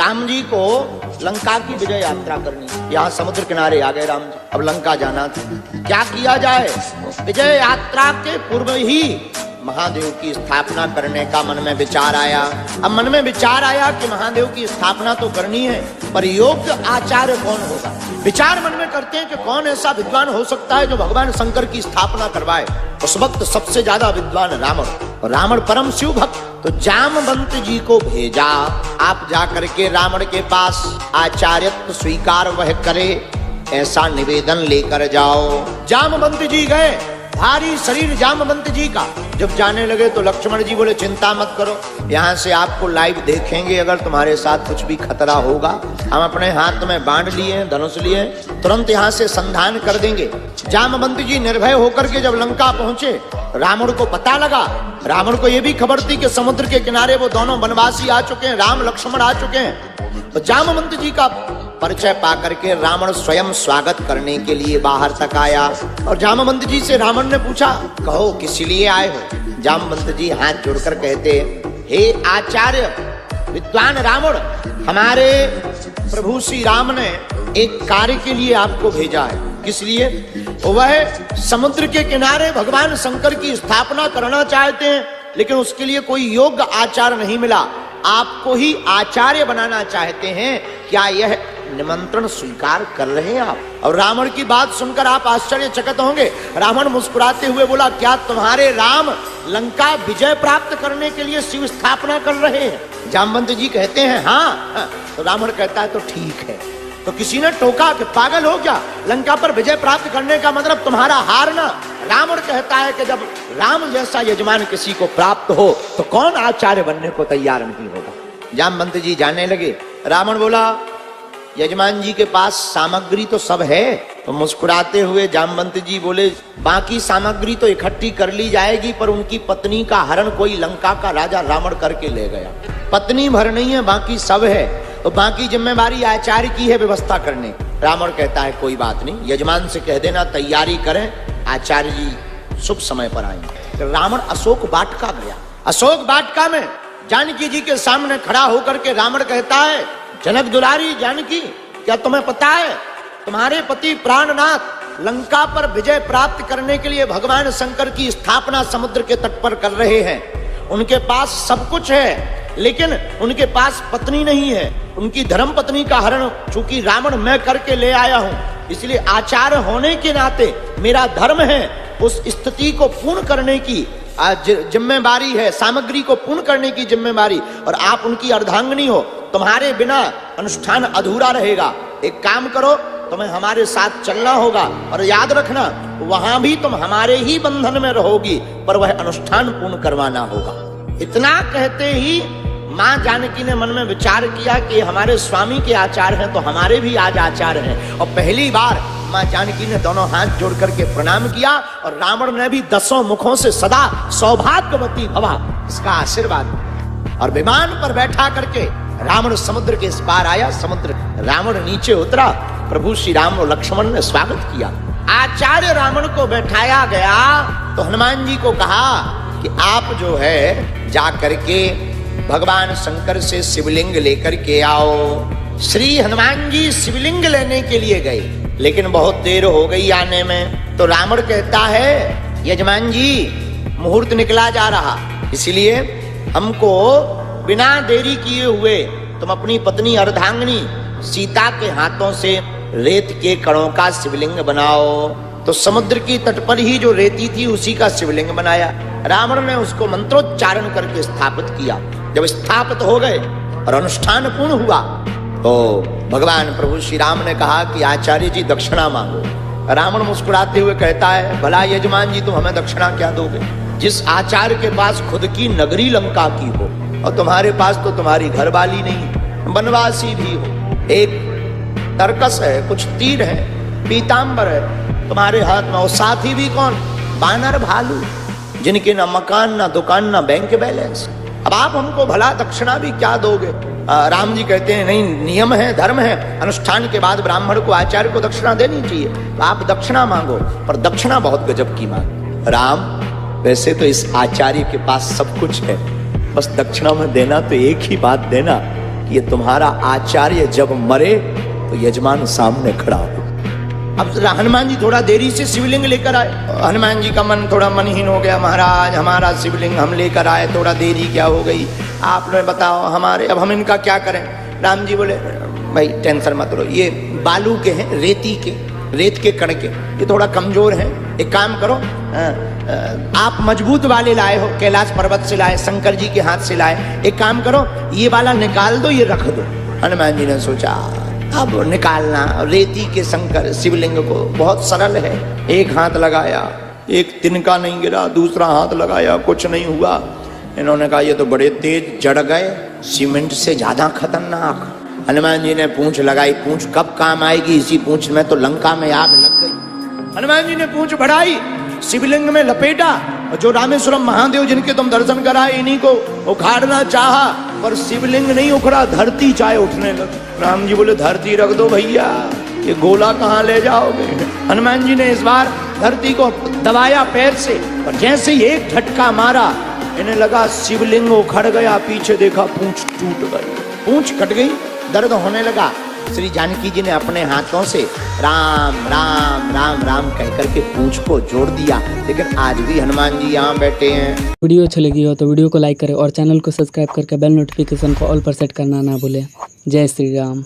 राम जी को लंका की विजय यात्रा करनी, यहाँ समुद्र किनारे आ गए राम जी, अब लंका जाना था। क्या किया जाए? विजय यात्रा के पूर्व ही महादेव की स्थापना करने का मन में विचार आया। अब मन में विचार आया कि महादेव की स्थापना तो करनी है, पर योग्य आचार्य कौन होगा? विचार मन में करते हैं कि कौन ऐसा विद्वान हो सकता है जो भगवान शंकर की स्थापना करवाए। उस वक्त सबसे ज्यादा विद्वान रावण, और रावण परम शिव भक्त। तो जामवंत जी को भेजा, आप जाकर के रावण के पास आचार्यत्व स्वीकार वह करे ऐसा निवेदन लेकर जाओ। जामवंत जी गए, भारी शरीर जामवंत जी का। जब जाने लगे तो लक्ष्मण जी बोले चिंता मत करो, यहाँ से आपको लाइव देखेंगे, अगर तुम्हारे साथ कुछ भी खतरा होगा हम अपने हाथ में बाण लिए, धनुष लिए, तुरंत यहाँ से संधान कर देंगे। जामवंत जी निर्भय होकर के जब लंका पहुंचे, रावण को पता लगा, रावण को यह भी खबर थी कि समुद्र के किनारे वो दोनों वनवासी आ चुके हैं, राम लक्ष्मण आ चुके हैं। तो जामवंत जी का परिचय पाकर के रावण स्वयं स्वागत करने के लिए बाहर तक आया। और जामवंत जी से रावण ने पूछा, कहो किस लिए आए हो? जामवंत जी हाथ जोड़कर कहते, हे आचार्य विद्वान रावण, हमारे प्रभु श्री राम ने एक कार्य के लिए आपको भेजा है। किस लिए? वह समुद्र के किनारे भगवान शंकर की स्थापना करना चाहते हैं, लेकिन उसके लिए कोई योग्य आचार्य नहीं मिला, आपको ही आचार्य बनाना चाहते हैं। क्या यह निमंत्रण स्वीकार कर रहे हैं आप? और रावण की बात सुनकर आप आश्चर्यचकित होंगे। रावण मुस्कुराते हुए बोला, क्या तुम्हारे राम लंका विजय प्राप्त करने के लिए शिव स्थापना कर रहे हैं? जामवंत जी कहते हैं हाँ। तो रावण कहता है तो ठीक है। तो किसी ने टोका कि पागल हो गया, लंका पर विजय प्राप्त करने का मतलब तुम्हारा हारना। रावण कहता है कि जब राम जैसा यजमान किसी को प्राप्त हो तो कौन आचार्य बनने को तैयार नहीं होगा। जामवंत जी जाने लगे। रावण बोला, यजमान जी के पास सामग्री तो सब है। तो मुस्कुराते हुए जामवंत जी बोले, बाकी सामग्री तो इकट्ठी कर ली जाएगी, पर उनकी पत्नी का हरण कोई लंका का राजा रावण करके ले गया। पत्नी भर नहीं है, बाकी सब है, तो बाकी जिम्मेवारी आचार्य की है व्यवस्था करने। रावण कहता है कोई बात नहीं, यजमान से कह देना तैयारी करें, आचार्य जी शुभ समय पर आएंगे। तो रावण अशोक वाटिका गया। अशोक वाटिका में जानकी जी के सामने खड़ा होकर के रावण कहता है, जनक दुलारी जानकी, क्या तुम्हें पता है तुम्हारे पति प्राणनाथ लंका पर विजय प्राप्त करने के लिए भगवान शंकर की स्थापना समुद्र के तट पर कर रहे हैं। उनके पास सब कुछ है, लेकिन उनके पास पत्नी नहीं है। उनकी धर्म पत्नी का हरण चूंकि रावण मैं करके ले आया हूं, इसलिए आचार्य होने के नाते मेरा धर्म है उस स्थिति को पूर्ण करने की जिम्मेवारी है, सामग्री को पूर्ण करने की जिम्मेवारी, और आप उनकी अर्धांगिनी हो, तुम्हारे बिना अनुष्ठान अधूरा रहेगा। एक काम करो, तुम्हें हमारे साथ चलना होगा, और याद रखना वहां भी तुम हमारे ही बंधन में रहोगी, पर वह अनुष्ठान पूर्ण करवाना होगा। इतना कहते ही माँ जानकी ने मन में विचार किया कि हमारे स्वामी के आचार्य हैं तो हमारे भी आज आचार्य हैं। और पहली बार माँ जानकी ने दोनों हाथ जोड़ करके प्रणाम किया, और रावण ने भी 10 मुखों से सदा सौभाग्यवती भवा इसका आशीर्वाद। और विमान पर बैठा करके रावण समुद्र के इस पार आया। समुद्र रावण नीचे उतरा, प्रभु श्री राम और लक्ष्मण ने स्वागत किया। आचार्य रावण को बैठाया गया तो हनुमान जी को कहा कि आप जो है जा करके भगवान शंकर से शिवलिंग लेकर के आओ। श्री हनुमान जी शिवलिंग लेने के लिए गए, लेकिन बहुत देर हो गई आने में। तो रावण कहता है, यजमान जी मुहूर्त निकला जा रहा, इसलिए हमको बिना देरी किए हुए तुम अपनी पत्नी अर्धांगिनी सीता के हाथों से रेत के कणों का शिवलिंग बनाओ। तो समुद्र की तट पर ही जो रेती थी उसी का शिवलिंग बनाया। रावण ने उसको मंत्रोच्चारण करके स्थापित किया। जब स्थापित हो गए और अनुष्ठान पूर्ण हुआ तो भगवान प्रभु श्री राम ने कहा कि आचार्य जी दक्षिणा मांगो। रावण मुस्कुराते हुए कहता है, भला यजमान जी तुम हमें दक्षिणा क्या दोगे? जिस आचार्य के पास खुद की नगरी लंका की हो और तुम्हारे पास तो तुम्हारी घरवाली नहीं, वनवासी भी हो, एक तरकस है, कुछ तीर है, पीतांबर है तुम्हारे हाथ में, और साथी भी कौन? बानर भालू, जिनके ना मकान ना दुकान ना बैंक बैलेंस। अब आप हमको भला दक्षिणा भी क्या दोगे? राम जी कहते हैं नहीं, नियम है, धर्म है, अनुष्ठान के बाद ब्राह्मण को आचार्य को दक्षिणा देनी चाहिए, तो आप दक्षिणा मांगो, पर दक्षिणा बहुत गजब की मांग। राम वैसे तो इस आचार्य के पास सब कुछ है, बस दक्षिणा में देना तो एक ही बात देना ये तुम्हारा आचार्य जब मरे तो यजमान सामने खड़ा हो। अब हनुमान जी थोड़ा देरी से शिवलिंग लेकर आए। हनुमान जी का मन थोड़ा मनहीन हो गया, महाराज हमारा शिवलिंग हम लेकर आए, थोड़ा देरी क्या हो गई, आप लोग बताओ हमारे, अब हम इनका क्या करें। राम जी बोले भाई टेंशन मत लो, ये बालू के हैं, रेत के कण के, ये थोड़ा कमजोर है, एक काम करो आप मजबूत वाले लाए हो, कैलाश पर्वत से लाए, शंकर जी के हाथ से लाए, एक काम करो ये वाला निकाल दो, ये रख दो। हनुमान जी ने सोचा अब निकालना रेती के शंकर शिवलिंग को बहुत सरल है। एक हाथ लगाया, एक तिनका नहीं गिरा, दूसरा हाथ लगाया, कुछ नहीं हुआ। इन्होंने कहा ये तो बड़े तेज जड़ गए, सीमेंट से ज्यादा खतरनाक। हनुमान जी ने पूंछ लगाई, पूंछ कब काम आएगी, इसी पूंछ में तो लंका में आग लग गई। हनुमान जी ने पूंछ बढ़ाई, शिवलिंग में लपेटा, और जो रामेश्वरम महादेव जिनके तुम दर्शन कराए इन्हीं को उखाड़ना चाहा, पर शिवलिंग नहीं उखड़ा, धरती चाहे उठने लगी। राम जी बोले धरती रख दो भैया, ये गोला कहाँ ले जाओगे। हनुमान जी ने इस बार धरती को दबाया पैर से, और जैसे ही एक झटका मारा, इन्हें लगा शिवलिंग उखड़ गया, पीछे देखा पूंछ टूट गई, पूंछ कट गई, दर्द होने लगा। श्री जानकी जी ने अपने हाथों से राम राम राम राम कह करके पूंछ को जोड़ दिया। लेकिन आज भी हनुमान जी यहाँ बैठे हैं। वीडियो अच्छी लगी हो तो वीडियो को लाइक करें और चैनल को सब्सक्राइब करके बेल नोटिफिकेशन को ऑल पर सेट करना ना भूलें। जय श्री राम।